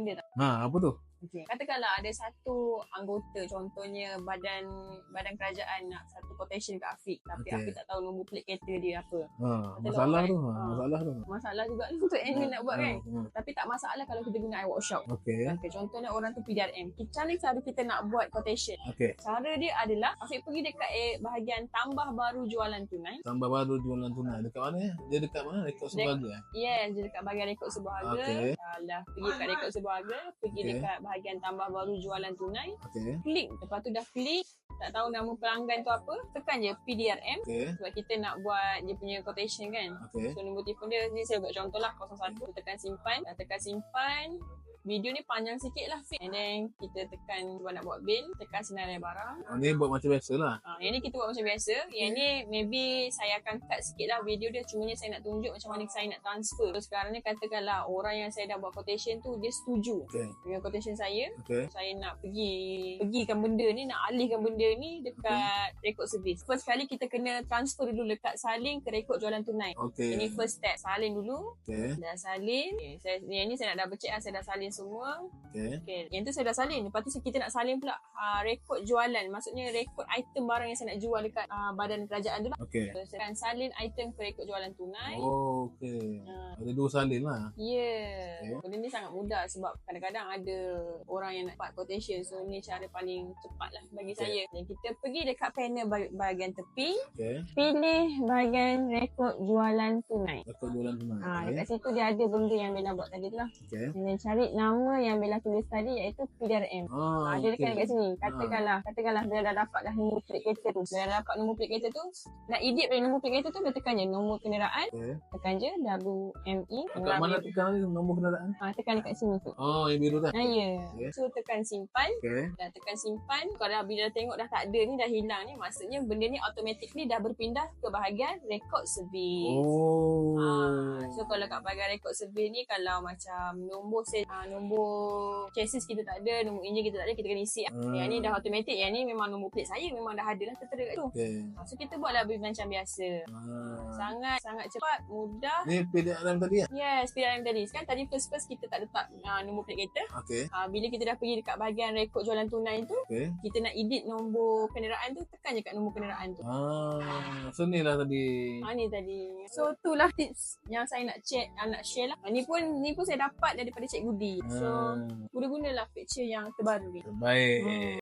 benda tak? Apa tu? Okay. Katakanlah ada satu anggota, contohnya badan kerajaan nak satu quotation kat Afiq, tapi Afiq tak tahu nombor plate kereta dia apa. Masalah tu. Masalah juga untuk admin nak buat kan. Tapi tak masalah kalau kita guna iWorkshop. Okay. Contohnya orang tu PDRM. Cara kita nak buat quotation. Cara dia adalah Afiq pergi dekat bahagian tambah baru jualan tunai. Tambah baru jualan tunai. Dekat mana? Dia dekat mana? Rekod seberharga? Yes, dia dekat bahagian rekod seberharga. Dah pergi kat rekod seberharga, pergi dekat bahagian tambah baru jualan tunai. Klik. Lepas tu dah klik, tak tahu nama pelanggan tu apa, tekan je PDRM. Sebab kita nak buat dia punya quotation kan. So nombor telefon dia, ni saya buat contoh lah, 01. Tekan simpan. Dah tekan simpan. Video ni panjang sikit lah, and then kita tekan cuba nak buat bil, tekan senarai barang. Ni buat macam biasa lah. Yang ni kita buat macam biasa. Yang ni maybe saya akan cut sikit lah video dia, cuma ni saya nak tunjuk macam mana saya nak transfer. So sekarang ni katakanlah orang yang saya dah buat quotation tu, dia setuju dengan quotation saya. Saya nak pergikan benda ni, nak alihkan benda ni dekat rekod servis. First kali kita kena transfer dulu dekat salin ke rekod jualan tunai. Ini first step, salin dulu. Dah salin. Yang ni saya nak double check lah, saya dah salin semua. Yang tu saya dah salin. Lepas tu kita nak salin pula rekod jualan. Maksudnya rekod item barang yang saya nak jual dekat badan kerajaan tu lah. So, saya akan salin item ke rekod jualan tunai. Ada dua salin lah. Benda ni sangat mudah sebab kadang-kadang ada orang yang nak buat quotation. So ni cara paling cepat lah bagi saya. Dan kita pergi dekat panel bahagian tepi. Pilih bahagian rekod jualan tunai. Dekat situ dia ada benda yang Bella buat tadi tu lah. Dan cari nama yang Bella tulis tadi iaitu PDRM. Dia dekat sini. Katakanlah Bella dah dapat dah nombor plate kereta tu. Bella dah dapat nombor plate kereta tu. Nak edit dari nombor plate kereta tu, dia tekan je nombor kenderaan. Tekan je WME. Kat mana tekan ni nombor kenderaan? Tekan dekat sini tu. Yang biru dah. So tekan simpan. Dah tekan simpan. Kalau bila dah tengok dah tak ada ni, dah hilang ni, maksudnya benda ni automatically dah berpindah ke bahagian rekod servis. So kalau kat bahagian rekod servis ni, kalau macam nombor chassis kita tak ada, nombor enjin kita tak ada, kita kena isi. Yang ni dah automatic. Yang ni memang nombor plate saya memang dah ada lah, tertera kat tu. So kita buatlah macam biasa. Sangat cepat, mudah. Ni PDRM tadi kan? Yes, PDRM tadi. Sekarang tadi first kita tak letak nombor plate kereta. Bila kita dah pergi dekat bahagian rekod jualan tunai tu, kita nak edit nombor kenderaan tu, tekan je kat nombor kenderaan tu. So ni lah tadi. Ni tadi. So itulah tips yang saya nak share lah. Ni pun saya dapat daripada Cikgu D. So guna-gunalah picture yang terbaru ni. Baik.